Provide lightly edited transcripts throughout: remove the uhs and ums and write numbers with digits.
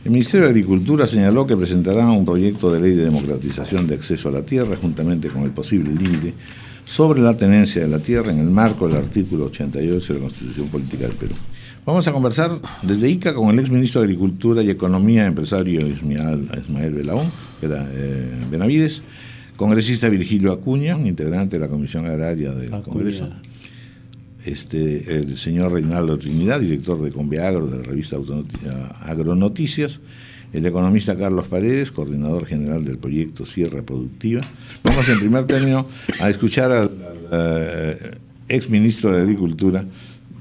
El Ministerio de Agricultura señaló que presentará un proyecto de ley de democratización de acceso a la tierra, juntamente con el posible límite sobre la tenencia de la tierra en el marco del artículo 88 de la Constitución Política del Perú. Vamos a conversar desde Ica con el exministro de Agricultura y Economía, empresario Ismael Benavides, congresista Virgilio Acuña, integrante de la Comisión Agraria del Congreso, el señor Reinaldo Trinidad, director de Conveagro, de la revista Agronoticias, el economista Carlos Paredes, coordinador general del proyecto Sierra Productiva. Vamos en primer término a escuchar al exministro de Agricultura,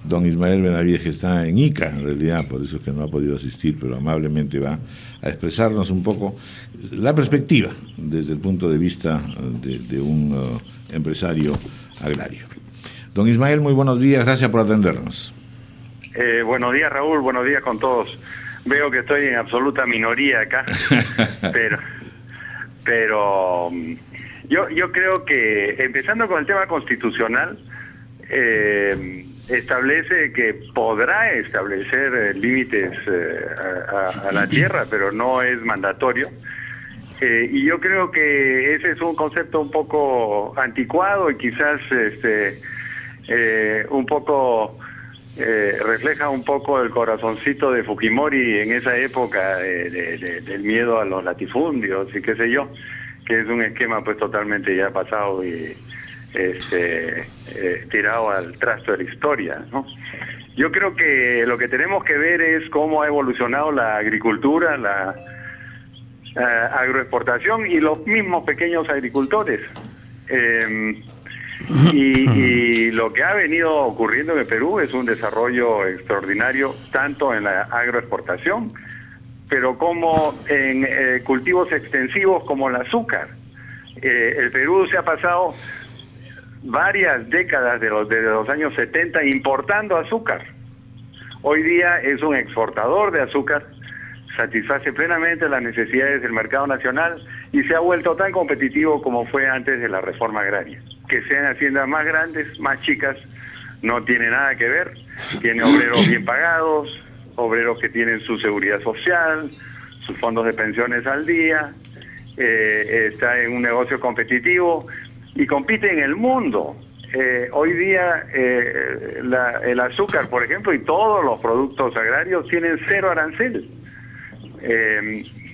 don Ismael Benavides, que está en Ica, en realidad, por eso es que no ha podido asistir, pero amablemente va a expresarnos un poco la perspectiva desde el punto de vista de un empresario agrario. Don Ismael, muy buenos días, gracias por atendernos. Buenos días, Raúl, buenos días con todos. Veo que estoy en absoluta minoría acá, pero yo creo que, empezando con el tema constitucional, establece que podrá establecer límites a la tierra, pero no es mandatorio. Y yo creo que ese es un concepto un poco anticuado y quizás un poco refleja un poco el corazoncito de Fujimori en esa época del miedo a los latifundios y qué sé yo, que es un esquema pues totalmente ya pasado y tirado al trasto de la historia, ¿no? Yo creo que lo que tenemos que ver es cómo ha evolucionado la agricultura, la agroexportación y los mismos pequeños agricultores. Y lo que ha venido ocurriendo en el Perú es un desarrollo extraordinario, tanto en la agroexportación, pero como en cultivos extensivos como el azúcar. El Perú se ha pasado varias décadas desde los años 70 importando azúcar. Hoy día es un exportador de azúcar, satisface plenamente las necesidades del mercado nacional y se ha vuelto tan competitivo como fue antes de la reforma agraria. Que sean haciendas más grandes, más chicas, no tiene nada que ver. Tiene obreros bien pagados, obreros que tienen su seguridad social, sus fondos de pensiones al día, está en un negocio competitivo y compite en el mundo. Hoy día el azúcar, por ejemplo, y todos los productos agrarios tienen 0 arancel.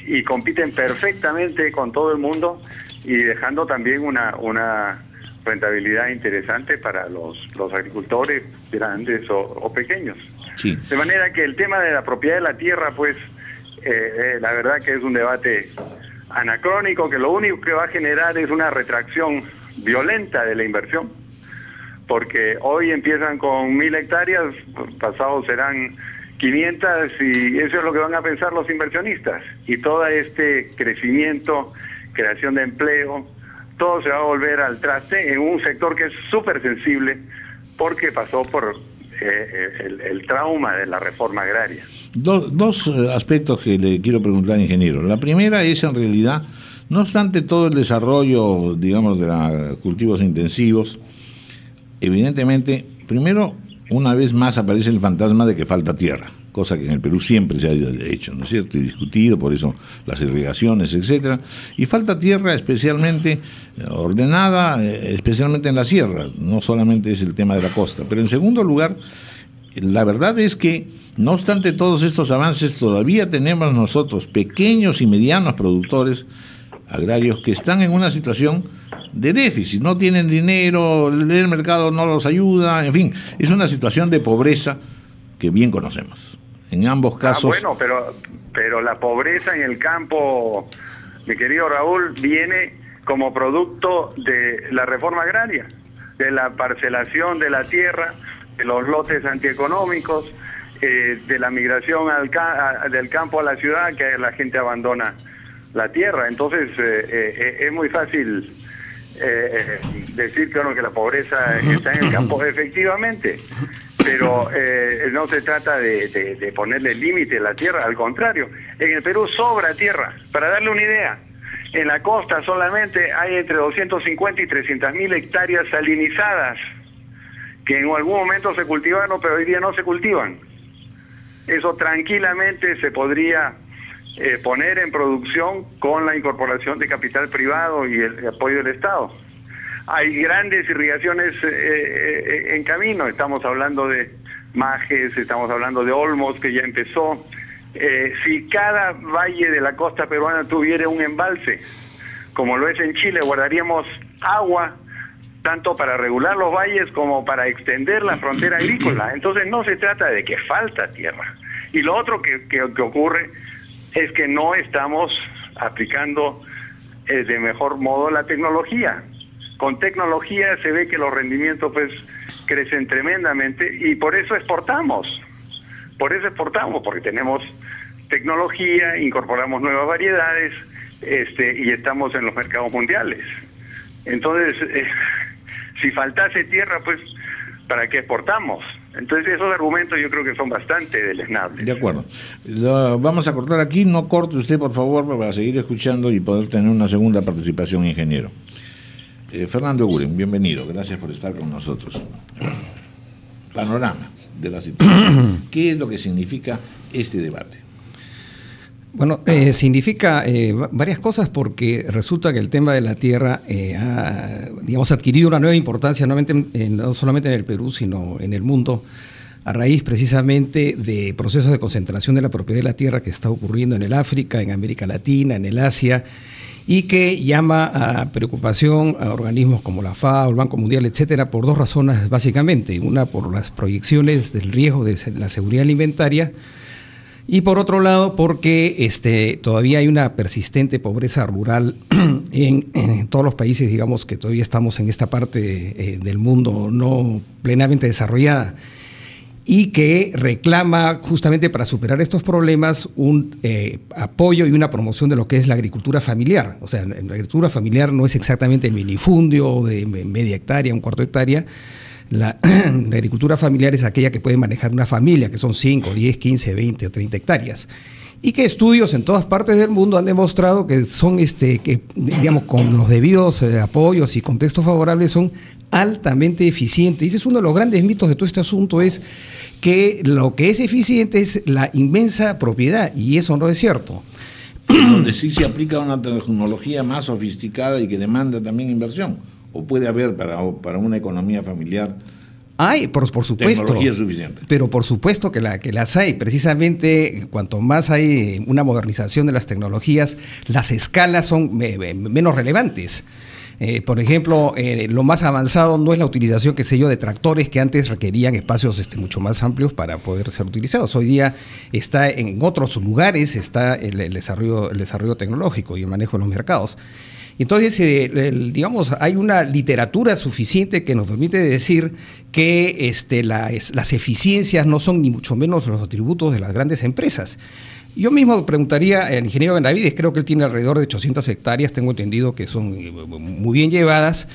Y compiten perfectamente con todo el mundo y dejando también una rentabilidad interesante para los agricultores grandes o pequeños. Sí. De manera que el tema de la propiedad de la tierra, pues, la verdad que es un debate anacrónico, que lo único que va a generar es una retracción violenta de la inversión, porque hoy empiezan con 1000 hectáreas, pasados serán 500 y eso es lo que van a pensar los inversionistas. Y todo este crecimiento, creación de empleo, todo se va a volver al traste en un sector que es súper sensible porque pasó por el trauma de la reforma agraria. Dos aspectos que le quiero preguntar, ingeniero. La primera es, en realidad, no obstante todo el desarrollo, digamos, de los cultivos intensivos, evidentemente, primero, una vez más aparece el fantasma de que falta tierra, cosa que en el Perú siempre se ha hecho, ¿no es cierto?, y discutido, por eso las irrigaciones, etcétera, y falta tierra especialmente ordenada, especialmente en la sierra, no solamente es el tema de la costa. Pero en segundo lugar, la verdad es que, no obstante todos estos avances, todavía tenemos nosotros, pequeños y medianos productores agrarios, que están en una situación de déficit, no tienen dinero, el mercado no los ayuda, en fin, es una situación de pobreza que bien conocemos. En ambos casos... Bueno, pero la pobreza en el campo, mi querido Raúl, viene como producto de la reforma agraria, de la parcelación de la tierra, de los lotes antieconómicos, de la migración del campo a la ciudad, que la gente abandona la tierra. Entonces es muy fácil decir que la pobreza está en el campo, efectivamente, pero no se trata de ponerle límite a la tierra, al contrario, en el Perú sobra tierra. Para darle una idea, en la costa solamente hay entre 250 y 300.000 hectáreas salinizadas, que en algún momento se cultivaron, pero hoy día no se cultivan. Eso tranquilamente se podría poner en producción con la incorporación de capital privado y el apoyo del Estado. Hay grandes irrigaciones en camino, estamos hablando de Majes, estamos hablando de Olmos, que ya empezó. Si cada valle de la costa peruana tuviera un embalse, como lo es en Chile, guardaríamos agua tanto para regular los valles como para extender la frontera agrícola. Entonces no se trata de que falta tierra. Y lo otro que ocurre es que no estamos aplicando de mejor modo la tecnología. Con tecnología se ve que los rendimientos pues crecen tremendamente y por eso exportamos. Porque tenemos tecnología, incorporamos nuevas variedades y estamos en los mercados mundiales. Entonces, si faltase tierra, pues, ¿para qué exportamos? Entonces, esos argumentos yo creo que son bastante deleznables. De acuerdo. Vamos a cortar aquí. No corte usted, por favor, para seguir escuchando y poder tener una segunda participación, ingeniero. Fernando Eguren, bienvenido. Gracias por estar con nosotros. Panorama de la situación. ¿Qué es lo que significa este debate? Bueno, significa varias cosas, porque resulta que el tema de la tierra ha adquirido una nueva importancia no solamente en el Perú, sino en el mundo, a raíz precisamente de procesos de concentración de la propiedad de la tierra que está ocurriendo en el África, en América Latina, en el Asia, y que llama a preocupación a organismos como la FAO, el Banco Mundial, etcétera, por dos razones básicamente. Una, por las proyecciones del riesgo de la seguridad alimentaria, y por otro lado, porque todavía hay una persistente pobreza rural en todos los países, digamos, que todavía estamos en esta parte del mundo no plenamente desarrollada, y que reclama justamente para superar estos problemas un apoyo y una promoción de lo que es la agricultura familiar. O sea, la agricultura familiar no es exactamente el minifundio de media hectárea, un cuarto de hectárea. La agricultura familiar es aquella que puede manejar una familia, que son 5, 10, 15, 20 o 30 hectáreas. Y que estudios en todas partes del mundo han demostrado que son, que digamos, con los debidos apoyos y contextos favorables, son altamente eficientes. Y ese es uno de los grandes mitos de todo este asunto, es que lo que es eficiente es la inmensa propiedad, y eso no es cierto. Donde sí se aplica una tecnología más sofisticada y que demanda también inversión, o puede haber para una economía familiar. Hay, por supuesto, tecnología suficiente. Pero por supuesto que las hay. Precisamente, cuanto más hay una modernización de las tecnologías, las escalas son menos relevantes. Por ejemplo, lo más avanzado no es la utilización, qué sé yo, de tractores que antes requerían espacios mucho más amplios para poder ser utilizados. Hoy día está en otros lugares, está el desarrollo tecnológico y el manejo de los mercados. Entonces, digamos, hay una literatura suficiente que nos permite decir que las eficiencias no son ni mucho menos los atributos de las grandes empresas. Yo mismo preguntaría al ingeniero Benavides, creo que él tiene alrededor de 800 hectáreas, tengo entendido que son muy bien llevadas.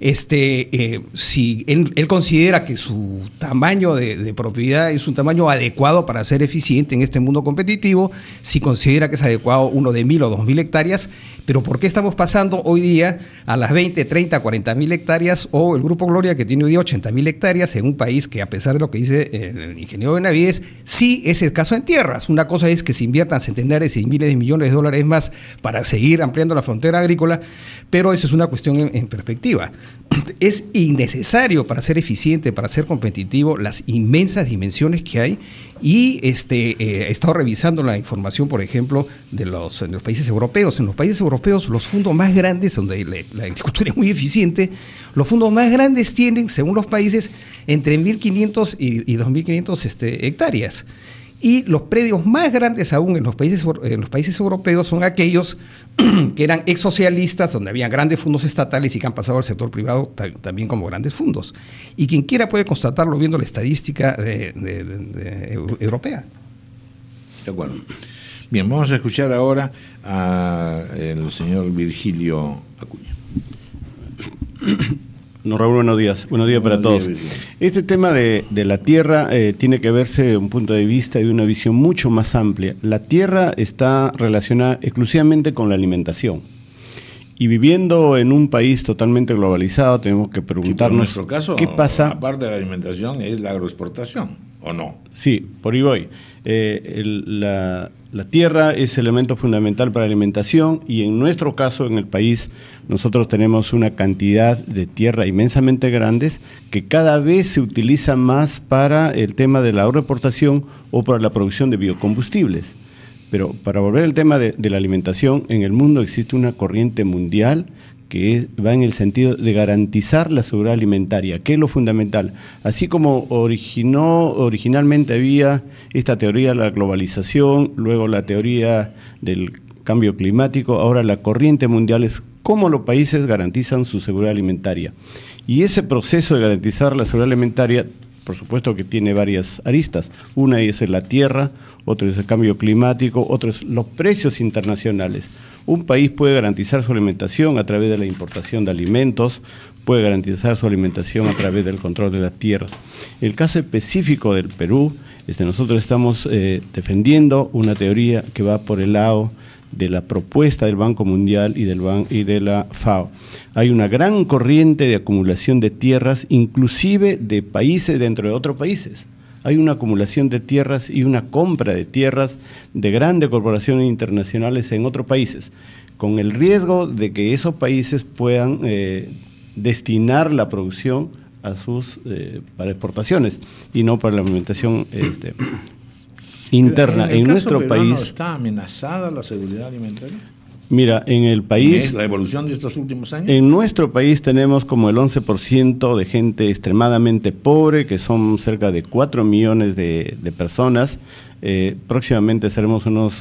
Si él considera que su tamaño de propiedad es un tamaño adecuado para ser eficiente en este mundo competitivo, si considera que es adecuado uno de 1.000 o 2.000 hectáreas, pero ¿por qué estamos pasando hoy día a las 20, 30, 40.000 hectáreas, o el Grupo Gloria, que tiene hoy día 80.000 hectáreas en un país que, a pesar de lo que dice el ingeniero Benavides, sí es escaso en tierras? Una cosa es que se inviertan centenares y miles de millones de dólares más para seguir ampliando la frontera agrícola, pero eso es una cuestión en perspectiva. Es innecesario para ser eficiente, para ser competitivo, las inmensas dimensiones que hay, y he estado revisando la información, por ejemplo, de los países europeos. En los países europeos, los fondos más grandes, donde la agricultura es muy eficiente, los fondos más grandes tienen, según los países, entre 1.500 y 2.500 hectáreas. Y los predios más grandes aún en los países europeos son aquellos que eran exsocialistas, donde había grandes fondos estatales y que han pasado al sector privado también como grandes fondos. Y quien quiera puede constatarlo viendo la estadística europea. De acuerdo. Bien, vamos a escuchar ahora al señor Virgilio Acuña. No, Raúl, buenos días para todos. Este tema de la tierra tiene que verse desde un punto de vista y de una visión mucho más amplia. La tierra está relacionada exclusivamente con la alimentación. Y viviendo en un país totalmente globalizado, tenemos que preguntarnos, sí, caso, ¿qué pasa? Aparte de la alimentación, es la agroexportación, ¿o no? Sí, por ahí voy. La tierra es elemento fundamental para la alimentación y en nuestro caso, en el país, nosotros tenemos una cantidad de tierra inmensamente grandes que cada vez se utiliza más para el tema de la agroexportación o para la producción de biocombustibles. Pero para volver al tema de la alimentación, en el mundo existe una corriente mundial que va en el sentido de garantizar la seguridad alimentaria, que es lo fundamental. Así como originalmente había esta teoría de la globalización, luego la teoría del cambio climático, ahora la corriente mundial es cómo los países garantizan su seguridad alimentaria. Y ese proceso de garantizar la seguridad alimentaria, por supuesto que tiene varias aristas. Una es la tierra, otro es el cambio climático, otro es los precios internacionales. Un país puede garantizar su alimentación a través de la importación de alimentos, puede garantizar su alimentación a través del control de las tierras. En el caso específico del Perú, nosotros estamos defendiendo una teoría que va por el lado de la propuesta del Banco Mundial y de la FAO. Hay una gran corriente de acumulación de tierras, inclusive de países dentro de otros países. Hay una acumulación de tierras y una compra de tierras de grandes corporaciones internacionales en otros países, con el riesgo de que esos países puedan destinar la producción a para exportaciones y no para la alimentación interna. En nuestro país ¿está amenazada la seguridad alimentaria? Mira, en el país... ¿La evolución de estos últimos años? En nuestro país tenemos como el 11% de gente extremadamente pobre, que son cerca de 4 millones de personas. Próximamente seremos unos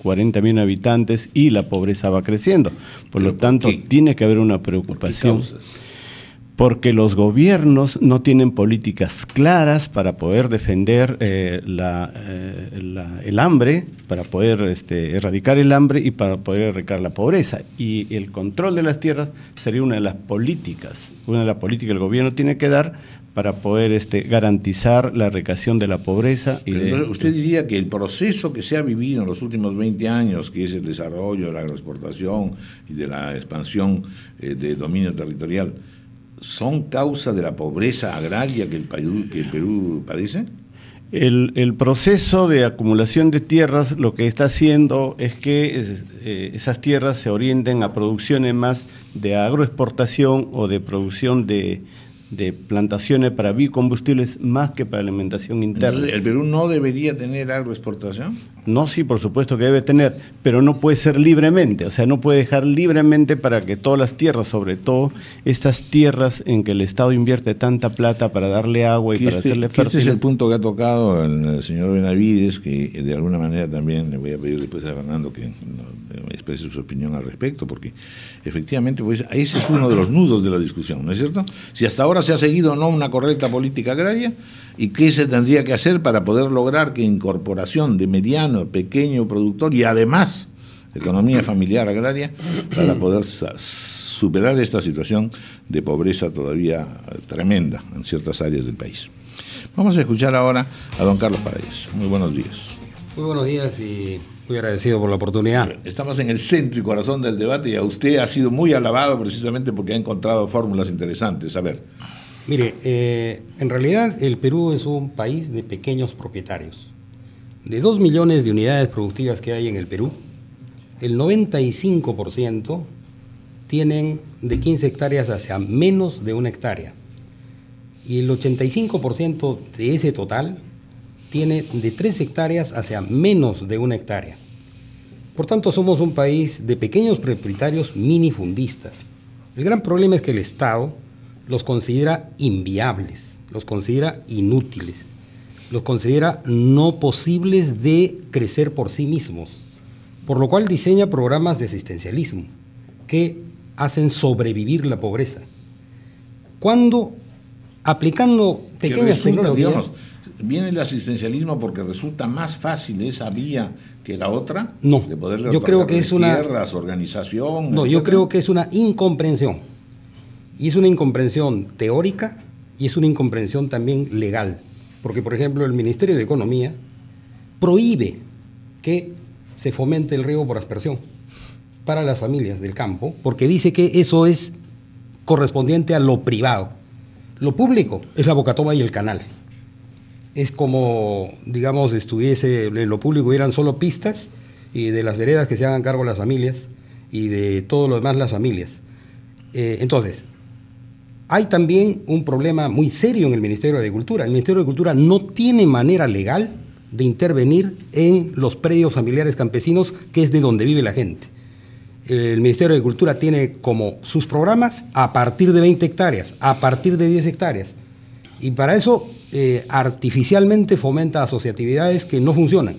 40 millones de habitantes y la pobreza va creciendo. Por lo tanto, tiene que haber una preocupación. Porque los gobiernos no tienen políticas claras para poder defender el hambre, para poder erradicar el hambre y para poder erradicar la pobreza. Y el control de las tierras sería una de las políticas que el gobierno tiene que dar para poder garantizar la erradicación de la pobreza. Entonces, usted diría que el proceso que se ha vivido en los últimos 20 años, que es el desarrollo de la agroexportación y de la expansión de dominio territorial, ¿son causa de la pobreza agraria que el Perú padece? El proceso de acumulación de tierras lo que está haciendo es que esas tierras se orienten a producciones más de agroexportación o de producción de plantaciones para biocombustibles más que para alimentación interna. Entonces, ¿el Perú no debería tener agroexportación? No, sí, por supuesto que debe tener, pero no puede ser libremente, o sea, no puede dejar libremente para que todas las tierras, sobre todo estas tierras en que el Estado invierte tanta plata para darle agua y para hacerle fértil. Este es el punto que ha tocado el señor Benavides, que de alguna manera también le voy a pedir después a Fernando que exprese su opinión al respecto, porque efectivamente pues, ese es uno de los nudos de la discusión, ¿no es cierto? Si hasta ahora se ha seguido o no una correcta política agraria, y qué se tendría que hacer para poder lograr que incorporación de mediano, pequeño productor y además economía familiar agraria, para poder superar esta situación de pobreza todavía tremenda en ciertas áreas del país. Vamos a escuchar ahora a don Carlos Paredes. Muy buenos días. Muy buenos días y muy agradecido por la oportunidad. Estamos en el centro y corazón del debate y a usted ha sido muy alabado precisamente porque ha encontrado fórmulas interesantes. A ver. Mire, en realidad el Perú es un país de pequeños propietarios. De 2 millones de unidades productivas que hay en el Perú, el 95% tienen de 15 hectáreas hacia menos de 1 hectárea. Y el 85% de ese total tiene de 3 hectáreas hacia menos de 1 hectárea. Por tanto, somos un país de pequeños propietarios minifundistas. El gran problema es que el Estado los considera inviables, los considera inútiles, los considera no posibles de crecer por sí mismos, por lo cual diseña programas de asistencialismo que hacen sobrevivir la pobreza. Cuando aplicando pequeñas tecnologías... Digamos, ¿viene el asistencialismo porque resulta más fácil esa vía que la otra? No, de poderle yo creo que es una tierras, organización. No, yo creo que es una incomprensión. Y es una incomprensión teórica y es una incomprensión también legal. Porque, por ejemplo, el Ministerio de Economía prohíbe que se fomente el riego por aspersión para las familias del campo, porque dice que eso es correspondiente a lo privado. Lo público es la bocatoma y el canal. Es como, digamos, estuviese en lo público, hubieran solo pistas y de las veredas que se hagan cargo las familias y de todo lo demás las familias. Entonces, hay también un problema muy serio en el Ministerio de Agricultura. El Ministerio de Agricultura no tiene manera legal de intervenir en los predios familiares campesinos, que es de donde vive la gente. El Ministerio de Agricultura tiene como sus programas a partir de 20 hectáreas, a partir de 10 hectáreas. Y para eso artificialmente fomenta asociatividades que no funcionan.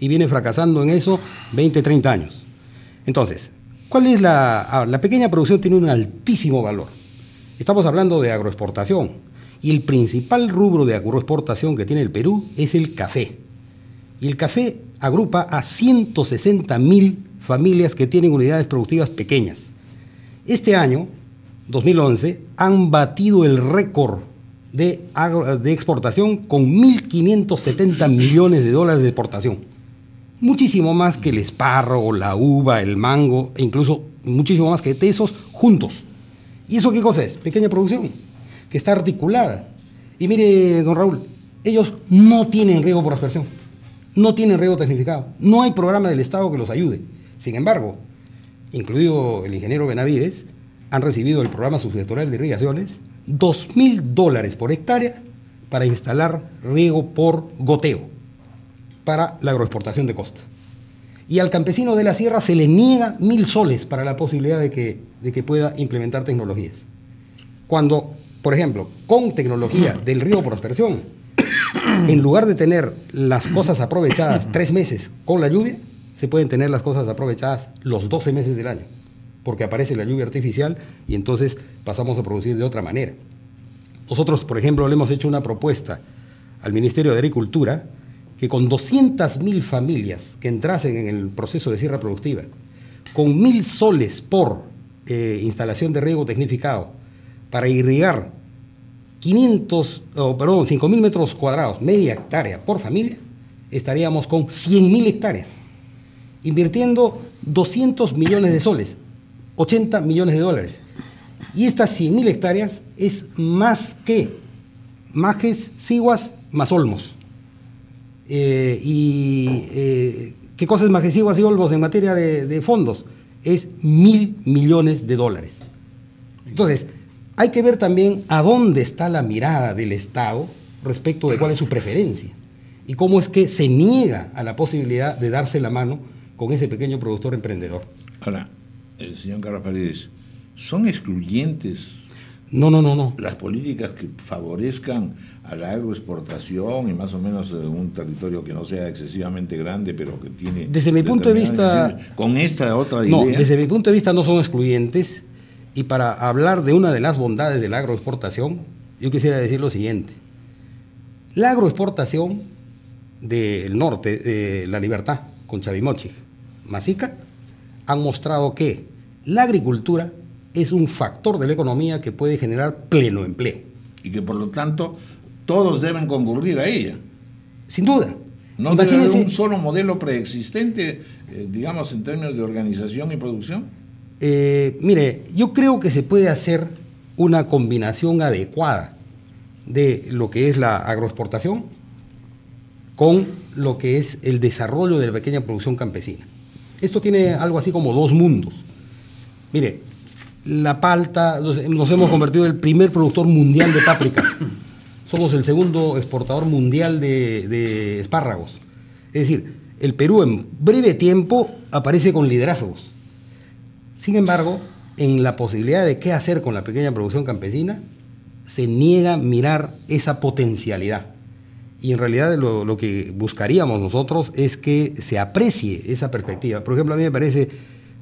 Y viene fracasando en eso 20, 30 años. Entonces, ¿cuál es la pequeña producción? Tiene un altísimo valor. Estamos hablando de agroexportación. Y el principal rubro de agroexportación que tiene el Perú es el café. Y el café agrupa a 160.000 familias que tienen unidades productivas pequeñas. Este año, 2011, han batido el récord de exportación con 1.570 millones de dólares de exportación. Muchísimo más que el espárrago, la uva, el mango, e incluso muchísimo más que esos juntos. ¿Y eso qué cosa es? Pequeña producción, que está articulada. Y mire, don Raúl, ellos no tienen riego por aspersión, no tienen riego tecnificado, no hay programa del Estado que los ayude. Sin embargo, incluido el ingeniero Benavides, han recibido el programa subsectorial de irrigaciones $2.000 por hectárea para instalar riego por goteo para la agroexportación de costa. Y al campesino de la sierra se le niega 1.000 soles para la posibilidad de que pueda implementar tecnologías. Cuando, por ejemplo, con tecnología del riego por aspersión, en lugar de tener las cosas aprovechadas 3 meses con la lluvia, se pueden tener las cosas aprovechadas los 12 meses del año, porque aparece la lluvia artificial y entonces pasamos a producir de otra manera. Nosotros, por ejemplo, le hemos hecho una propuesta al Ministerio de Agricultura que con 200.000 familias que entrasen en el proceso de sierra productiva, con 1.000 soles por instalación de riego tecnificado, para irrigar 5.000 metros cuadrados, media hectárea por familia, estaríamos con 100.000 hectáreas, invirtiendo 200 millones de soles, 80 millones de dólares. Y estas 100.000 hectáreas es más que Majes, Siguas, más Olmos. ¿Qué cosa es Majes, Siguas y Olmos en materia de fondos? Es 1.000 millones de dólares. Entonces, hay que ver también a dónde está la mirada del Estado respecto de cuál es su preferencia y cómo es que se niega a la posibilidad de darse la mano con ese pequeño productor emprendedor. Ahora, señor Carlos Paredes, ¿son excluyentes No. las políticas que favorezcan a la agroexportación y más o menos un territorio que no sea excesivamente grande, pero que tiene... Desde mi punto de vista... Con esta otra idea... No, desde mi punto de vista no son excluyentes. Y para hablar de una de las bondades de la agroexportación, yo quisiera decir lo siguiente. La agroexportación del norte, de La Libertad, con Chavimochic, Masica, han mostrado que la agricultura es un factor de la economía que puede generar pleno empleo. Y que por lo tanto todos deben concurrir a ella. Sin duda. ¿No debe haber un solo modelo preexistente, digamos, en términos de organización y producción? Mire, yo creo que se puede hacer una combinación adecuada de lo que es la agroexportación con lo que es el desarrollo de la pequeña producción campesina. Esto tiene algo así como 2 mundos. Mire, la palta, nos hemos convertido en el primer productor mundial de páprica. Somos el segundo exportador mundial de espárragos. Es decir, el Perú en breve tiempo aparece con liderazgos. Sin embargo, en la posibilidad de qué hacer con la pequeña producción campesina, se niega mirar esa potencialidad. Y en realidad lo que buscaríamos nosotros es que se aprecie esa perspectiva. Por ejemplo, a mí me parece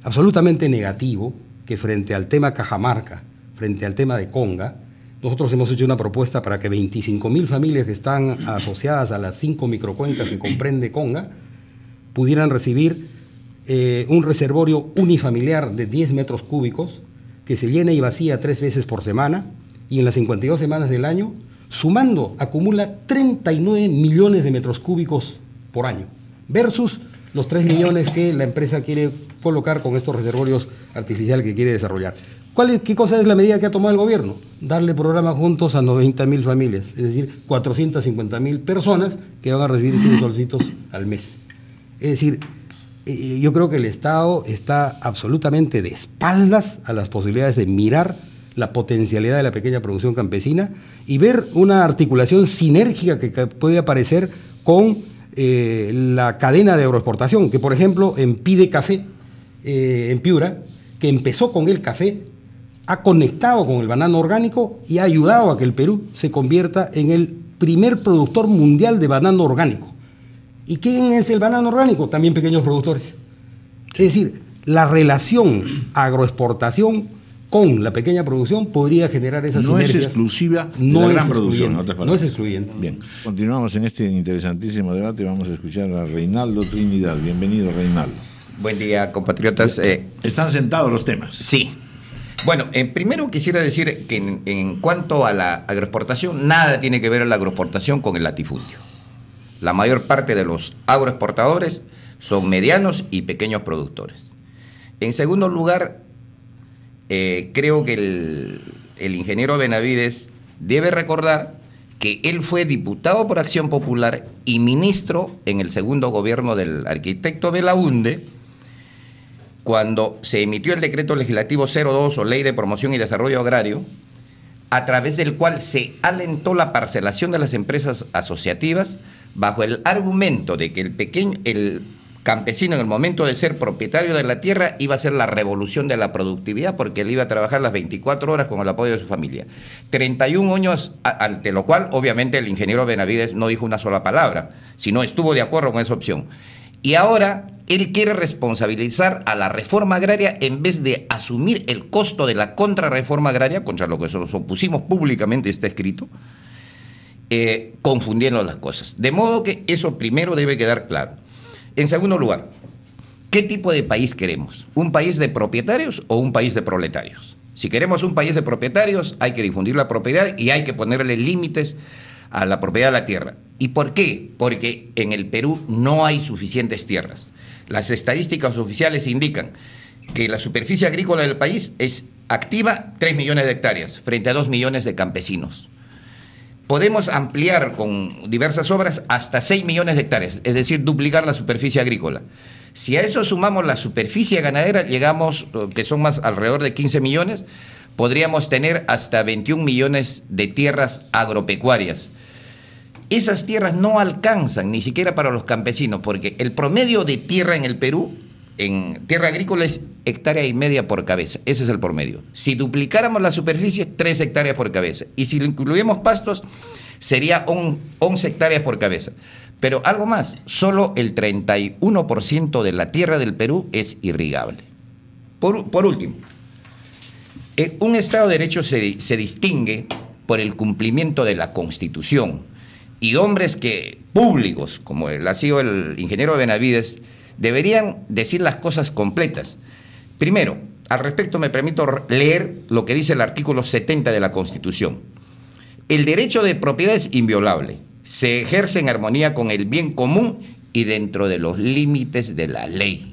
absolutamente negativo que frente al tema Cajamarca, frente al tema de Conga, nosotros hemos hecho una propuesta para que 25.000 familias que están asociadas a las 5 microcuencas que comprende Conga pudieran recibir un reservorio unifamiliar de 10 metros cúbicos que se llena y vacía 3 veces por semana y en las 52 semanas del año, sumando, acumula 39 millones de metros cúbicos por año, versus los 3 millones que la empresa quiere colocar con estos reservorios artificiales que quiere desarrollar. ¿Qué cosa es la medida que ha tomado el gobierno? Darle programas juntos a 90.000 familias, es decir, 450.000 personas que van a recibir 100 solcitos al mes. Es decir, yo creo que el Estado está absolutamente de espaldas a las posibilidades de mirar la potencialidad de la pequeña producción campesina y ver una articulación sinérgica que puede aparecer con la cadena de agroexportación, que por ejemplo en Pide Café, en Piura, que empezó con el café, ha conectado con el banano orgánico y ha ayudado a que el Perú se convierta en el primer productor mundial de banano orgánico. ¿Y quién es el banano orgánico? También pequeños productores. Es decir, la relación agroexportación con la pequeña producción podría generar esas sinergias. No es exclusiva de la gran producción. No es excluyente. Bien, continuamos en este interesantísimo debate. Vamos a escuchar a Reinaldo Trinidad. Bienvenido, Reinaldo. Buen día, compatriotas. Están sentados los temas. Sí. Bueno, primero quisiera decir que en cuanto a la agroexportación, nada tiene que ver la agroexportación con el latifundio. La mayor parte de los agroexportadores son medianos y pequeños productores. En segundo lugar, creo que el ingeniero Benavides debe recordar que él fue diputado por Acción Popular y ministro en el segundo gobierno del arquitecto Belaúnde, cuando se emitió el decreto legislativo 02 o Ley de Promoción y Desarrollo Agrario, a través del cual se alentó la parcelación de las empresas asociativas bajo el argumento de que el campesino en el momento de ser propietario de la tierra iba a ser la revolución de la productividad porque él iba a trabajar las 24 horas con el apoyo de su familia. 31 años, ante lo cual obviamente el ingeniero Benavides no dijo una sola palabra, sino estuvo de acuerdo con esa opción. Y ahora él quiere responsabilizar a la reforma agraria en vez de asumir el costo de la contrarreforma agraria, contra lo que nos opusimos públicamente, está escrito, confundiendo las cosas. De modo que eso primero debe quedar claro. En segundo lugar, ¿qué tipo de país queremos? ¿Un país de propietarios o un país de proletarios? Si queremos un país de propietarios, hay que difundir la propiedad y hay que ponerle límites a la propiedad de la tierra. ¿Y por qué? Porque en el Perú no hay suficientes tierras. Las estadísticas oficiales indican que la superficie agrícola del país es activa 3 millones de hectáreas frente a 2 millones de campesinos. Podemos ampliar con diversas obras hasta 6 millones de hectáreas, es decir, duplicar la superficie agrícola. Si a eso sumamos la superficie ganadera, llegamos, que son más alrededor de 15 millones, podríamos tener hasta 21 millones de tierras agropecuarias. Esas tierras no alcanzan ni siquiera para los campesinos, porque el promedio de tierra en el Perú, en tierra agrícola, es 1,5 hectáreas por cabeza. Ese es el promedio. Si duplicáramos la superficie, 3 hectáreas por cabeza. Y si lo incluimos pastos, sería 11 hectáreas por cabeza. Pero algo más, solo el 31% de la tierra del Perú es irrigable. Por último, un Estado de Derecho se distingue por el cumplimiento de la Constitución. Y hombres públicos, como ha sido el ingeniero Benavides, deberían decir las cosas completas. Primero, al respecto me permito leer lo que dice el artículo 70 de la Constitución. El derecho de propiedad es inviolable. Se ejerce en armonía con el bien común y dentro de los límites de la ley.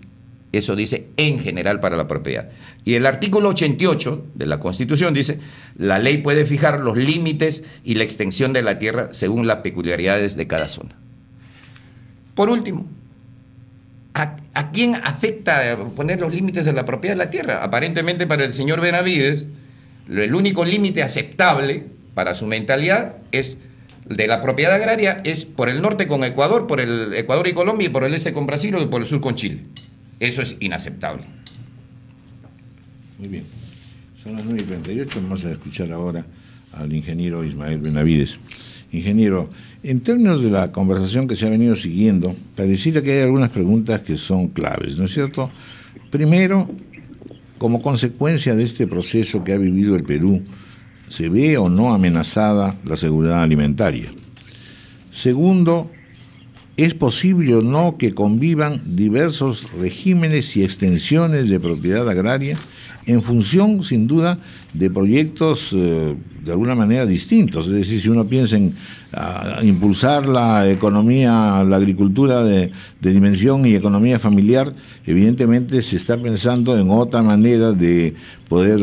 Eso dice en general para la propiedad. Y el artículo 88 de la Constitución dice, la ley puede fijar los límites y la extensión de la tierra según las peculiaridades de cada zona. Por último, ¿a quién afecta poner los límites de la propiedad de la tierra? Aparentemente para el señor Benavides, el único límite aceptable para su mentalidad es de la propiedad agraria es por el norte con Ecuador, por el Ecuador y Colombia, y por el este con Brasil y por el sur con Chile. Eso es inaceptable. Muy bien. Son las 9:38. Vamos a escuchar ahora al ingeniero Ismael Benavides. Ingeniero, en términos de la conversación que se ha venido siguiendo, pareciera que hay algunas preguntas que son claves, ¿no es cierto? Primero, como consecuencia de este proceso que ha vivido el Perú, ¿se ve o no amenazada la seguridad alimentaria? Segundo, ¿es posible o no que convivan diversos regímenes y extensiones de propiedad agraria en función, sin duda, de proyectos de alguna manera distintos? Es decir, si uno piensa en impulsar la economía, la agricultura de dimensión y economía familiar, evidentemente se está pensando en otra manera de poder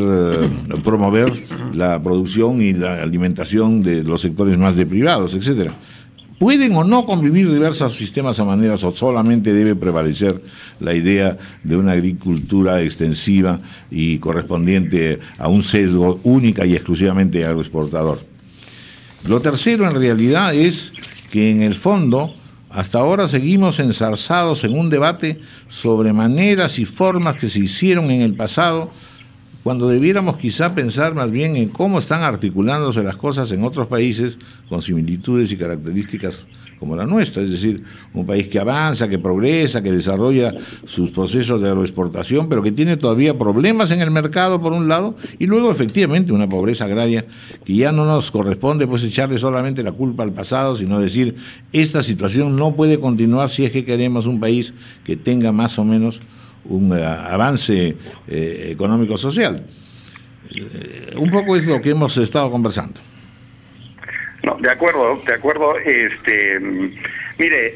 promover la producción y la alimentación de los sectores más deprivados, etcétera. ¿Pueden o no convivir diversos sistemas a maneras o solamente debe prevalecer la idea de una agricultura extensiva y correspondiente a un sesgo única y exclusivamente agroexportador? Lo tercero, en realidad, es que en el fondo hasta ahora seguimos enzarzados en un debate sobre maneras y formas que se hicieron en el pasado, cuando debiéramos quizá pensar más bien en cómo están articulándose las cosas en otros países con similitudes y características como la nuestra, es decir, un país que avanza, que progresa, que desarrolla sus procesos de agroexportación, pero que tiene todavía problemas en el mercado por un lado, y luego efectivamente una pobreza agraria que ya no nos corresponde pues echarle solamente la culpa al pasado, sino decir, esta situación no puede continuar si es que queremos un país que tenga más o menos un avance económico-social. Un poco es lo que hemos estado conversando. No, de acuerdo. Mire,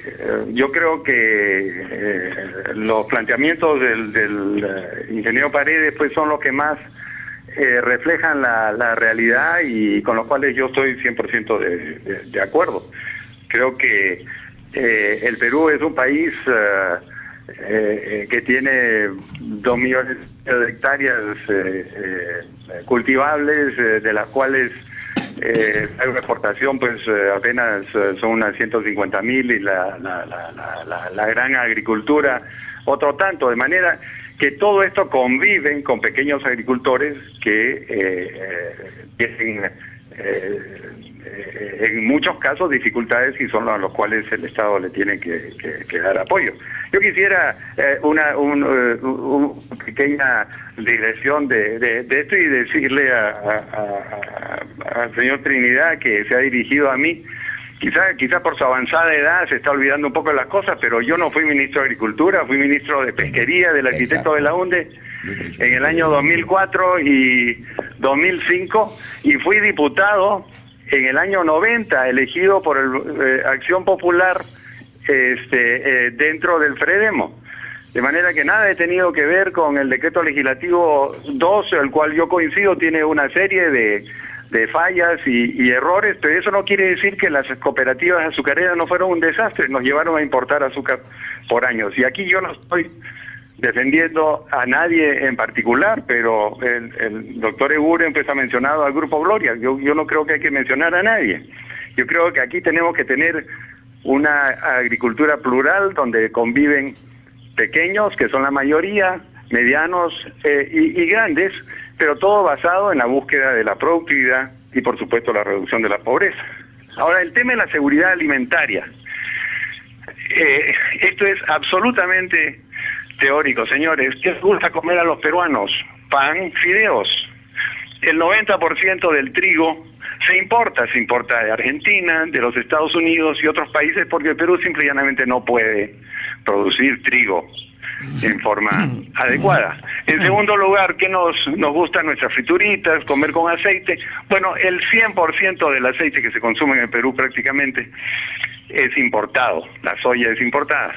yo creo que los planteamientos del ingeniero Paredes pues son los que más reflejan la realidad y con los cuales yo estoy 100% de acuerdo. Creo que el Perú es un país que tiene 2 millones de hectáreas cultivables, de las cuales la agroexportación pues apenas son unas 150.000 y la gran agricultura otro tanto, de manera que todo esto conviven con pequeños agricultores que tienen en muchos casos dificultades y son a los cuales el Estado le tiene que dar apoyo. Yo quisiera una pequeña digresión de esto y decirle al señor Trinidad, que se ha dirigido a mí, quizá por su avanzada edad se está olvidando un poco de las cosas, pero yo no fui ministro de Agricultura, fui ministro de Pesquería del arquitecto de la UNDE en el año 2004 y 2005, y fui diputado en el año 90, elegido por Acción Popular dentro del FREDEMO. De manera que nada he tenido que ver con el decreto legislativo 2, el cual yo coincido, tiene una serie de fallas y errores, pero eso no quiere decir que las cooperativas azucareras no fueron un desastre, nos llevaron a importar azúcar por años. Y aquí yo no estoy defendiendo a nadie en particular, pero el doctor Eguren pues ha mencionado al Grupo Gloria. Yo no creo que hay que mencionar a nadie. Yo creo que aquí tenemos que tener una agricultura plural donde conviven pequeños, que son la mayoría, medianos y grandes, pero todo basado en la búsqueda de la productividad y por supuesto la reducción de la pobreza. Ahora, el tema de la seguridad alimentaria. Esto es absolutamente teórico, señores. ¿Qué les gusta comer a los peruanos? Pan, fideos. El 90% del trigo se importa de Argentina, de los Estados Unidos y otros países, porque el Perú simple y llanamente no puede producir trigo en forma adecuada. En segundo lugar, ¿qué nos gustan nuestras frituritas, comer con aceite? Bueno, el 100% del aceite que se consume en el Perú prácticamente es importado, la soya es importada.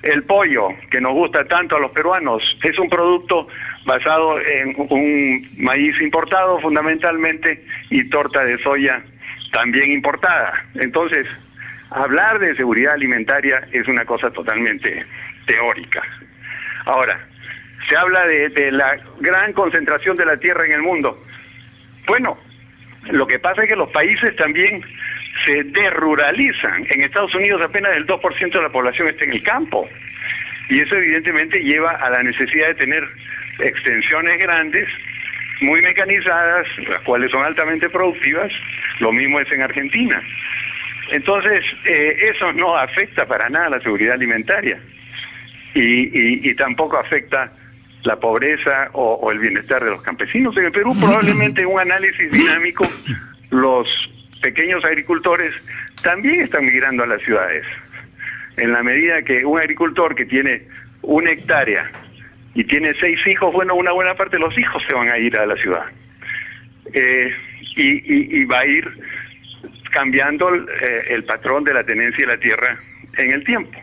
El pollo, que nos gusta tanto a los peruanos, es un producto basado en un maíz importado fundamentalmente y torta de soya también importada. Entonces, hablar de seguridad alimentaria es una cosa totalmente teórica. Ahora, se habla de la gran concentración de la tierra en el mundo. Bueno, lo que pasa es que los países también se desruralizan. En Estados Unidos apenas el 2% de la población está en el campo. Y eso evidentemente lleva a la necesidad de tener extensiones grandes, muy mecanizadas, las cuales son altamente productivas. Lo mismo es en Argentina. Entonces, eso no afecta para nada a la seguridad alimentaria. Y tampoco afecta la pobreza o el bienestar de los campesinos. En el Perú probablemente un análisis dinámico, los pequeños agricultores también están migrando a las ciudades. en la medida que un agricultor que tiene 1 hectárea y tiene 6 hijos, bueno, una buena parte de los hijos se van a ir a la ciudad. Y va a ir cambiando el patrón de la tenencia de la tierra en el tiempo.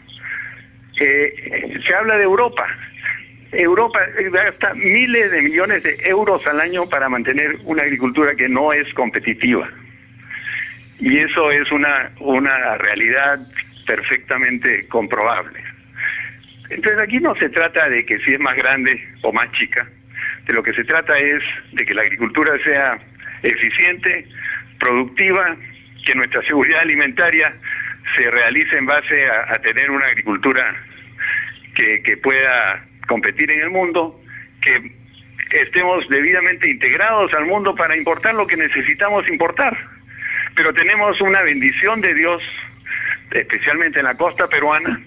Se habla de Europa. Europa gasta miles de millones de euros al año para mantener una agricultura que no es competitiva. Y eso es una realidad perfectamente comprobable. Entonces aquí no se trata de que si es más grande o más chica, de lo que se trata es de que la agricultura sea eficiente, productiva, que nuestra seguridad alimentaria se realice en base a tener una agricultura que pueda competir en el mundo, que estemos debidamente integrados al mundo para importar lo que necesitamos importar. Pero tenemos una bendición de Dios, especialmente en la costa peruana,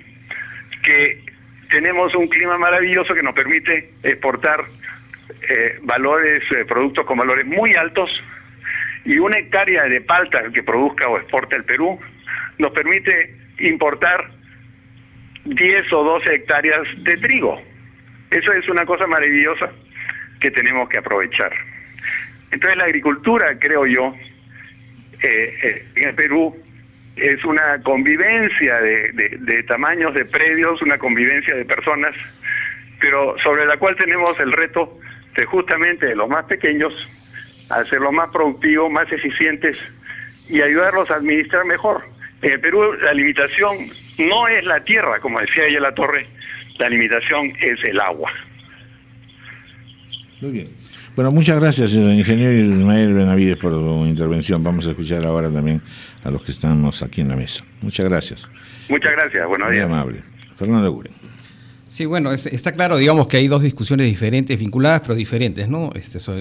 que tenemos un clima maravilloso que nos permite exportar productos con valores muy altos, y 1 hectárea de palta que produzca o exporta el Perú nos permite importar 10 o 12 hectáreas de trigo. Eso es una cosa maravillosa que tenemos que aprovechar. Entonces la agricultura, creo yo, en el Perú es una convivencia de tamaños de predios, una convivencia de personas, pero sobre la cual tenemos el reto de justamente de los más pequeños hacerlos más productivos, más eficientes y ayudarlos a administrar mejor. En el Perú la limitación no es la tierra, como decía ella La Torre, la limitación es el agua. Muy bien. Bueno, muchas gracias, ingeniero Ismael Benavides, por su intervención. Vamos a escuchar ahora también a los que estamos aquí en la mesa. Muchas gracias. Muchas gracias, buenos días. Muy amable. Fernando Guren. Sí, bueno, está claro, digamos, que hay dos discusiones diferentes, vinculadas pero diferentes, ¿no?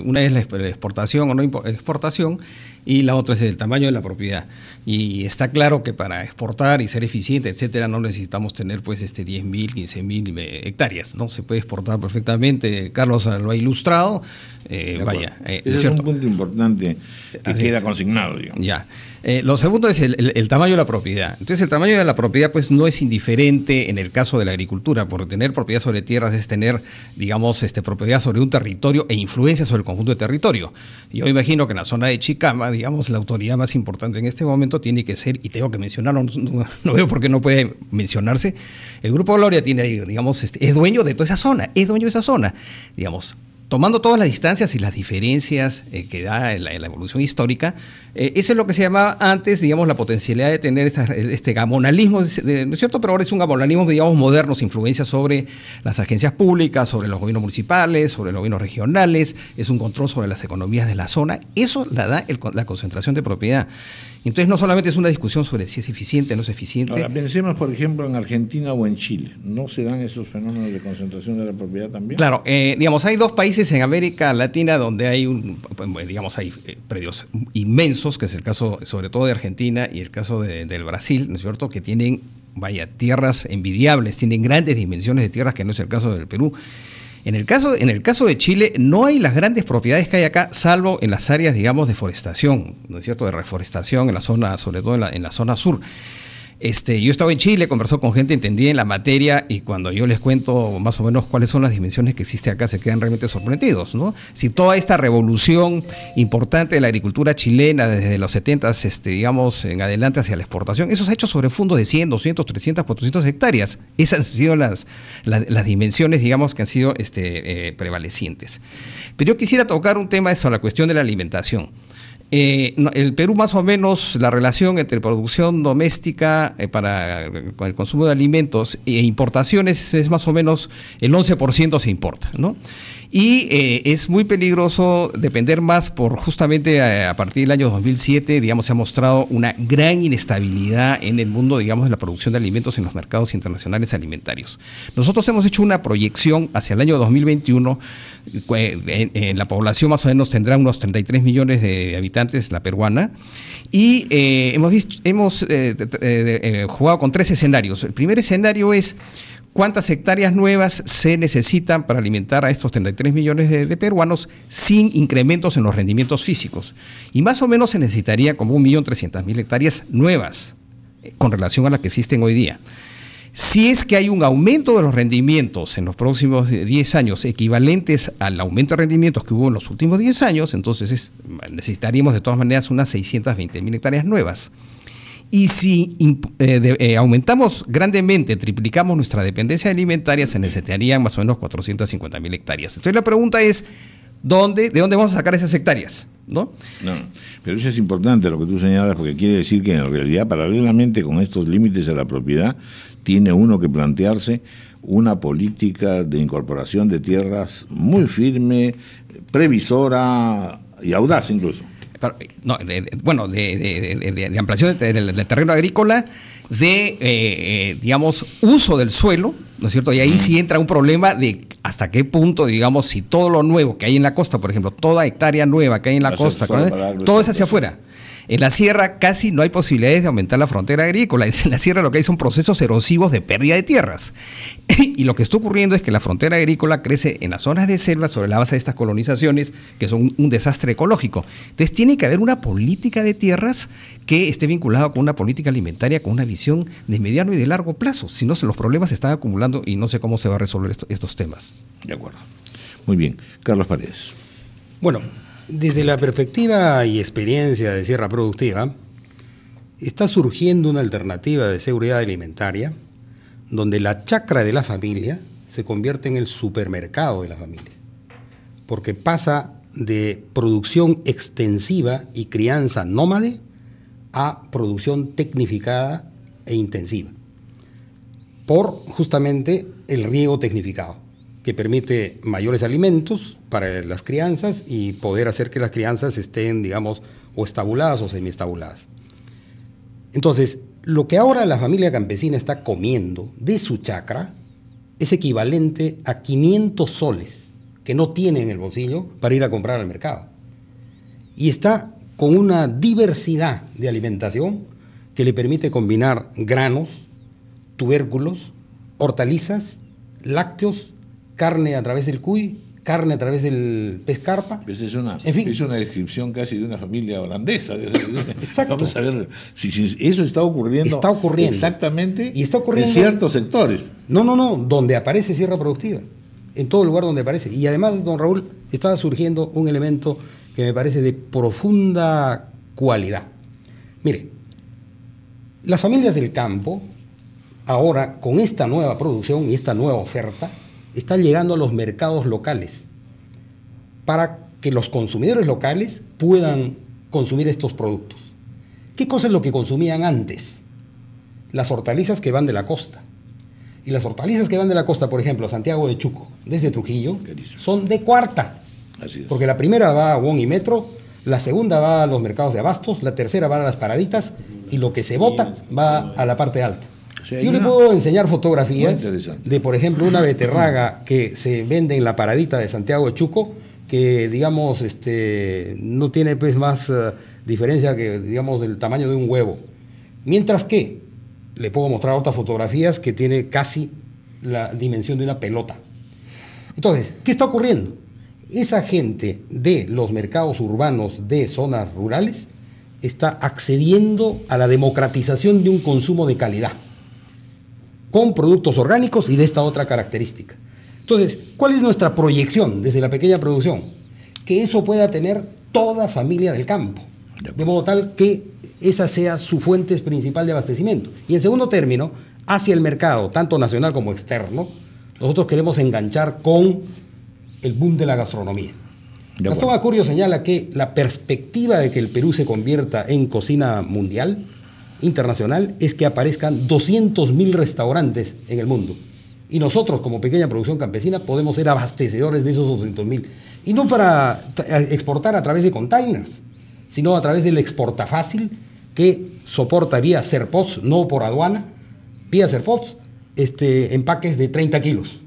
Una es la exportación o no exportación, y la otra es el tamaño de la propiedad. Y está claro que para exportar y ser eficiente, etcétera, no necesitamos tener pues 10.000, 15.000 hectáreas, ¿no? Se puede exportar perfectamente, Carlos lo ha ilustrado, vaya. Ese es un punto importante que queda consignado, digamos. Ya. Lo segundo es el tamaño de la propiedad. Entonces, el tamaño de la propiedad pues no es indiferente en el caso de la agricultura, porque tener propiedad sobre tierras es tener, digamos, propiedad sobre un territorio e influencia sobre el conjunto de territorio. Yo imagino que en la zona de Chicama, digamos, la autoridad más importante en este momento tiene que ser, y tengo que mencionarlo, no veo por qué no puede mencionarse, el Grupo Gloria tiene, digamos, es dueño de toda esa zona, digamos. Tomando todas las distancias y las diferencias que da la evolución histórica, eso es lo que se llamaba antes, digamos, la potencialidad de tener este gamonalismo, ¿no es cierto? Pero ahora es un gamonalismo, digamos, moderno, influencia sobre las agencias públicas, sobre los gobiernos municipales, sobre los gobiernos regionales, es un control sobre las economías de la zona. Eso la da la concentración de propiedad. Entonces, no solamente es una discusión sobre si es eficiente o no es eficiente. Ahora, pensemos, por ejemplo, en Argentina o en Chile. ¿No se dan esos fenómenos de concentración de la propiedad también? Claro, digamos, hay dos países en América Latina donde hay hay predios inmensos, que es el caso sobre todo de Argentina y el caso del Brasil, ¿no es cierto?, que tienen, tierras envidiables, tienen grandes dimensiones de tierras, que no es el caso del Perú. En el caso de Chile no hay las grandes propiedades que hay acá, salvo en las áreas, digamos, de forestación, ¿no es cierto?, de reforestación en la zona, sobre todo en la zona sur. Yo estaba en Chile, conversó con gente entendida en la materia, y cuando yo les cuento más o menos cuáles son las dimensiones que existe acá, se quedan realmente sorprendidos, ¿no? Si toda esta revolución importante de la agricultura chilena desde los 70s, digamos, en adelante hacia la exportación, eso se ha hecho sobre fondos de 100, 200, 300, 400 hectáreas. Esas han sido las dimensiones, digamos, que han sido prevalecientes. Pero yo quisiera tocar un tema sobre la cuestión de la alimentación. El Perú, más o menos, la relación entre producción doméstica para el consumo de alimentos e importaciones es más o menos el 11% se importa, ¿no? Y es muy peligroso depender más justamente a partir del año 2007, digamos, se ha mostrado una gran inestabilidad en el mundo, digamos, de la producción de alimentos en los mercados internacionales alimentarios. Nosotros hemos hecho una proyección hacia el año 2021, en la población más o menos tendrá unos 33 millones de habitantes, la peruana, y hemos jugado con 3 escenarios. El primer escenario es cuántas hectáreas nuevas se necesitan para alimentar a estos 33 millones de peruanos sin incrementos en los rendimientos físicos. Y más o menos se necesitaría como 1.300.000 hectáreas nuevas con relación a las que existen hoy día. Si es que hay un aumento de los rendimientos en los próximos 10 años equivalentes al aumento de rendimientos que hubo en los últimos 10 años, entonces necesitaríamos de todas maneras unas 620.000 hectáreas nuevas. Y si aumentamos grandemente, triplicamos nuestra dependencia alimentaria, se necesitarían más o menos 450.000 hectáreas. Entonces la pregunta es, ¿de dónde vamos a sacar esas hectáreas? ¿No? No, pero eso es importante lo que tú señalas, porque quiere decir que en realidad, paralelamente con estos límites a la propiedad, tiene uno que plantearse una política de incorporación de tierras muy firme, previsora y audaz incluso. No, de ampliación del terreno agrícola, digamos, uso del suelo, ¿no es cierto? Y ahí sí entra un problema de hasta qué punto, digamos, si todo lo nuevo que hay en la costa, por ejemplo, toda hectárea nueva que hay en la costa, todo es hacia afuera. En la sierra casi no hay posibilidades de aumentar la frontera agrícola. En la sierra lo que hay son procesos erosivos de pérdida de tierras. Y lo que está ocurriendo es que la frontera agrícola crece en las zonas de selva sobre la base de estas colonizaciones que son un desastre ecológico. Entonces tiene que haber una política de tierras que esté vinculada con una política alimentaria, con una visión de mediano y de largo plazo. Si no, los problemas se están acumulando y no sé cómo se va a resolver estos temas. De acuerdo. Muy bien. Carlos Paredes. Bueno, desde la perspectiva y experiencia de Sierra Productiva, está surgiendo una alternativa de seguridad alimentaria donde la chacra de la familia se convierte en el supermercado de la familia, porque pasa de producción extensiva y crianza nómade a producción tecnificada e intensiva, por justamente el riego tecnificado, que permite mayores alimentos para las crianzas y poder hacer que las crianzas estén, digamos, o estabuladas o semiestabuladas. Entonces, lo que ahora la familia campesina está comiendo de su chacra es equivalente a 500 soles que no tiene en el bolsillo para ir a comprar al mercado. Y está con una diversidad de alimentación que le permite combinar granos, tubérculos, hortalizas, lácteos, carne a través del cuy, carne a través del pez carpa. Pues es una descripción casi de una familia holandesa. Exacto. Vamos a ver si eso está ocurriendo. Está ocurriendo. Exactamente. Y está ocurriendo en ciertos sectores. No, donde aparece Sierra Productiva. En todo lugar donde aparece. Y además, don Raúl, está surgiendo un elemento que me parece de profunda cualidad. Mire, las familias del campo, ahora con esta nueva producción y esta nueva oferta, están llegando a los mercados locales para que los consumidores locales puedan consumir estos productos. ¿Qué cosa es lo que consumían antes? Las hortalizas que van de la costa. Y las hortalizas que van de la costa, por ejemplo, a Santiago de Chuco, desde Trujillo, son de cuarta. Así es. Porque la primera va a Wong y Metro, la segunda va a los mercados de abastos, la tercera va a las paraditas y lo que se bota va a la parte alta. O sea, yo le puedo enseñar fotografías de, por ejemplo, una beterraga que se vende en la paradita de Santiago de Chuco, que, digamos, no tiene pues más diferencia que, digamos, del tamaño de un huevo. Mientras que le puedo mostrar otras fotografías que tiene casi la dimensión de una pelota. Entonces, ¿qué está ocurriendo? Esa gente de los mercados urbanos de zonas rurales está accediendo a la democratización de un consumo de calidad, con productos orgánicos y de esta otra característica. Entonces, ¿cuál es nuestra proyección desde la pequeña producción? Que eso pueda tener toda familia del campo, de modo tal que esa sea su fuente principal de abastecimiento. Y en segundo término, hacia el mercado, tanto nacional como externo, nosotros queremos enganchar con el boom de la gastronomía. Gastón Acurio señala que la perspectiva de que el Perú se convierta en cocina mundial, internacional, es que aparezcan 200.000 restaurantes en el mundo. Y nosotros, como pequeña producción campesina, podemos ser abastecedores de esos 200.000. Y no para exportar a través de containers, sino a través del exportafácil que soporta vía Serpots, no por aduana, vía Serpots, empaques de 30 kilos.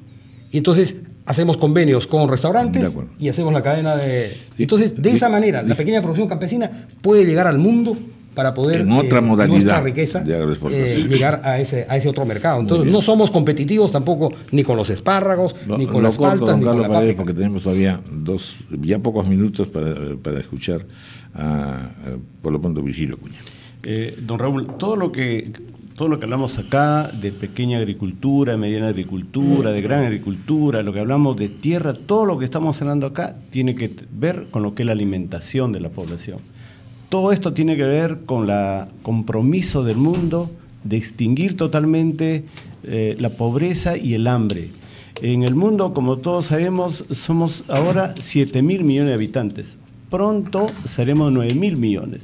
Y entonces hacemos convenios con restaurantes y hacemos la cadena de... Entonces, de esa manera, la pequeña producción campesina puede llegar al mundo para poder, en otra modalidad nuestra riqueza, de llegar a ese otro mercado. Entonces, no somos competitivos tampoco ni con los espárragos, ni con las paltas, ni con la páprica. Porque tenemos todavía ya pocos minutos para escuchar a por lo pronto Virgilio Acuña. Don Raúl, todo lo que todo lo que hablamos acá de pequeña agricultura, mediana agricultura, de gran agricultura, lo que hablamos de tierra, todo lo que estamos hablando acá tiene que ver con lo que es la alimentación de la población. Todo esto tiene que ver con el compromiso del mundo de extinguir totalmente la pobreza y el hambre. En el mundo, como todos sabemos, somos ahora 7.000 millones de habitantes. Pronto seremos 9.000 millones.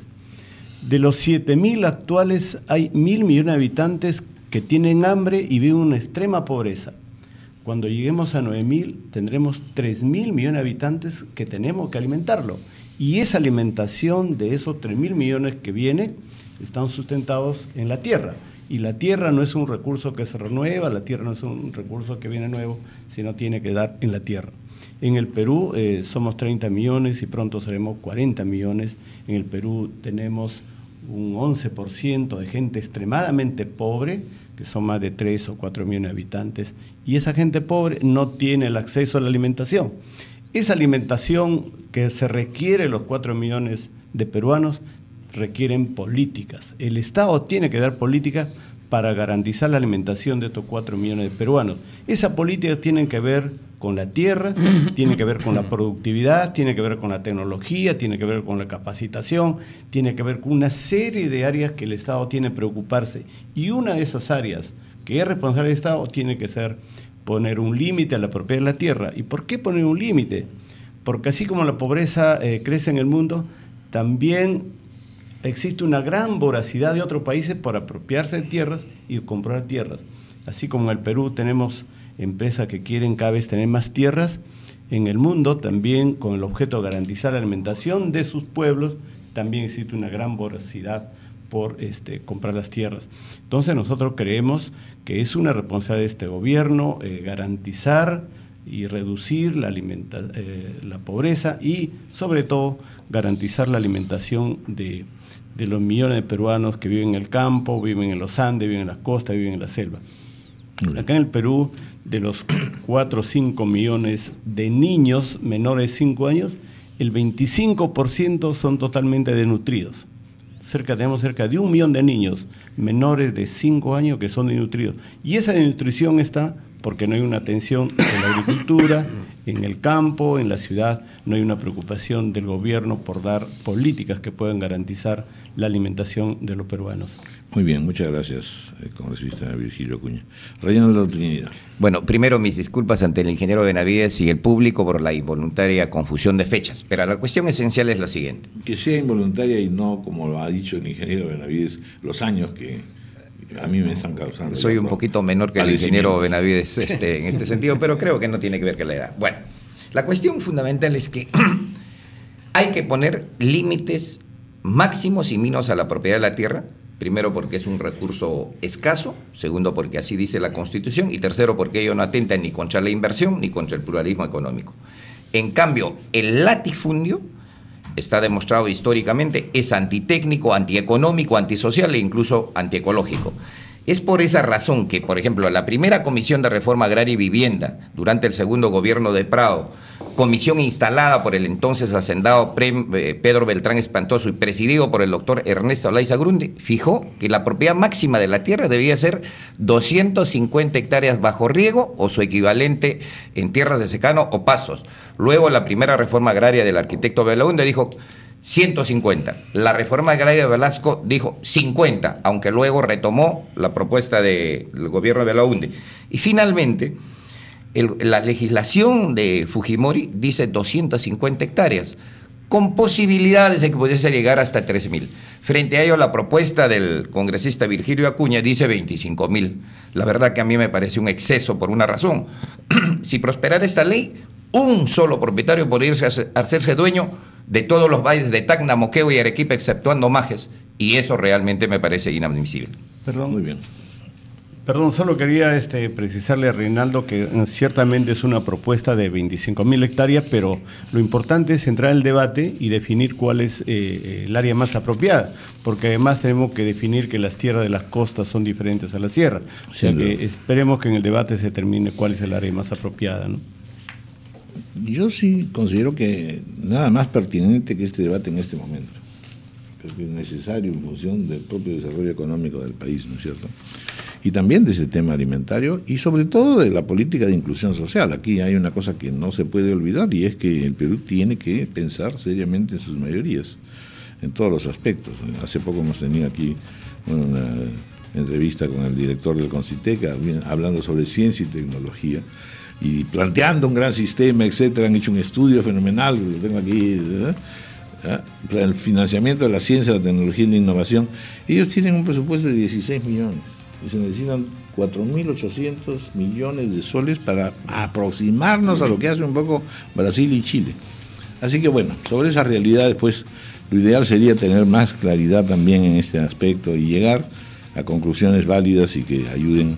De los 7.000 actuales, hay 1.000 millones de habitantes que tienen hambre y viven una extrema pobreza. Cuando lleguemos a 9.000, tendremos 3.000 millones de habitantes que tenemos que alimentarlo. Y esa alimentación de esos 3.000 millones que viene, están sustentados en la tierra. Y la tierra no es un recurso que se renueva, la tierra no es un recurso que viene nuevo, sino tiene que dar en la tierra. En el Perú somos 30 millones y pronto seremos 40 millones. En el Perú tenemos un 11% de gente extremadamente pobre, que son más de 3 o 4 millones de habitantes, y esa gente pobre no tiene el acceso a la alimentación. Esa alimentación que se requiere los 4 millones de peruanos requieren políticas. El Estado tiene que dar políticas para garantizar la alimentación de estos 4 millones de peruanos. Esas políticas tienen que ver con la tierra, tiene que ver con la productividad, tiene que ver con la tecnología, tiene que ver con la capacitación, tiene que ver con una serie de áreas que el Estado tiene que preocuparse. Y una de esas áreas que es responsable del Estado tiene que ser poner un límite a la propiedad de la tierra. ¿Y por qué poner un límite? Porque así como la pobreza crece en el mundo, también existe una gran voracidad de otros países por apropiarse de tierras y comprar tierras. Así como en el Perú tenemos empresas que quieren cada vez tener más tierras, en el mundo también con el objeto de garantizar la alimentación de sus pueblos, también existe una gran voracidad por comprar las tierras. Entonces nosotros creemos que es una responsabilidad de este gobierno garantizar y reducir la pobreza y sobre todo garantizar la alimentación de los millones de peruanos que viven en el campo, viven en los Andes, viven en las costas, viven en la selva. Acá en el Perú, de los 4 o 5 millones de niños menores de 5 años, el 25% son totalmente desnutridos. Tenemos cerca de 1 millón de niños menores de 5 años que son desnutridos. Y esa desnutrición está porque no hay una atención en la agricultura, en el campo, en la ciudad, no hay una preocupación del gobierno por dar políticas que puedan garantizar la alimentación de los peruanos. Muy bien, muchas gracias, congresista Virgilio Acuña. Reinaldo Trinidad. Bueno, primero mis disculpas ante el ingeniero Benavides y el público por la involuntaria confusión de fechas, pero la cuestión esencial es la siguiente. Que sea involuntaria y no, como lo ha dicho el ingeniero Benavides, los años que a mí me están causando. Soy un poquito menor que el ingeniero Benavides en este sentido, pero creo que no tiene que ver con la edad. Bueno, la cuestión fundamental es que hay que poner límites máximos y mínimos a la propiedad de la tierra. Primero, porque es un recurso escaso. Segundo, porque así dice la Constitución. Y tercero, porque ello no atenta ni contra la inversión ni contra el pluralismo económico. En cambio, el latifundio, está demostrado históricamente, es antitécnico, antieconómico, antisocial e incluso antiecológico. Es por esa razón que, por ejemplo, la primera Comisión de Reforma Agraria y Vivienda, durante el segundo gobierno de Prado, comisión instalada por el entonces hacendado Pedro Beltrán Espantoso y presidido por el doctor Ernesto Olaiza Grundy, fijó que la propiedad máxima de la tierra debía ser 250 hectáreas bajo riego o su equivalente en tierras de secano o pastos. Luego la primera reforma agraria del arquitecto Belaúnde dijo 150. La reforma agraria de Velasco dijo 50, aunque luego retomó la propuesta del gobierno de Belaúnde. Y finalmente, la legislación de Fujimori dice 250 hectáreas, con posibilidades de que pudiese llegar hasta 3.000. Frente a ello, la propuesta del congresista Virgilio Acuña dice 25.000. La verdad que a mí me parece un exceso por una razón. Si prosperara esta ley, un solo propietario podría hacerse dueñño de todos los valles de Tacna, Moquegua y Arequipa, exceptuando Majes, y eso realmente me parece inadmisible. Perdón. Muy bien. Perdón, solo quería precisarle a Reinaldo que ciertamente es una propuesta de 25.000 hectáreas, pero lo importante es entrar en el debate y definir cuál es el área más apropiada, porque además tenemos que definir que las tierras de las costas son diferentes a la sierra. O sea que esperemos que en el debate se determine cuál es el área más apropiada, ¿no? Yo sí considero que nada más pertinente que este debate en este momento. pero que es necesario en función del propio desarrollo económico del país, ¿no es cierto? Y también de ese tema alimentario y sobre todo de la política de inclusión social. Aquí hay una cosa que no se puede olvidar y es que el Perú tiene que pensar seriamente en sus mayorías, en todos los aspectos. Hace poco hemos tenido aquí una entrevista con el director del CONCITEC hablando sobre ciencia y tecnología y planteando un gran sistema, etcétera. Han hecho un estudio fenomenal, lo tengo aquí, el financiamiento de la ciencia, la tecnología y la innovación. Ellos tienen un presupuesto de 16 millones y se necesitan 4.800 millones de soles para aproximarnos a lo que hace un poco Brasil y Chile. Así que bueno, sobre esas realidades, pues lo ideal sería tener más claridad también en este aspecto y llegar a conclusiones válidas y que ayuden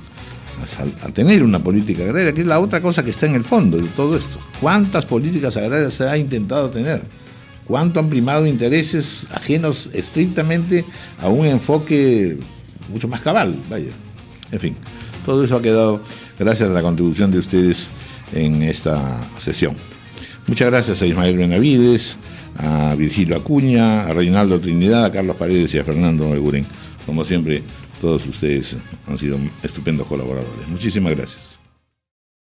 a tener una política agraria, que es la otra cosa que está en el fondo de todo esto. ¿Cuántas políticas agrarias se ha intentado tener? ¿Cuánto han primado intereses ajenos estrictamente a un enfoque mucho más cabal? Vaya, en fin, todo eso ha quedado gracias a la contribución de ustedes en esta sesión. Muchas gracias a Ismael Benavides, a Virgilio Acuña, a Reinaldo Trinidad, a Carlos Paredes y a Fernando Eguren. Como siempre, todos ustedes han sido estupendos colaboradores. Muchísimas gracias.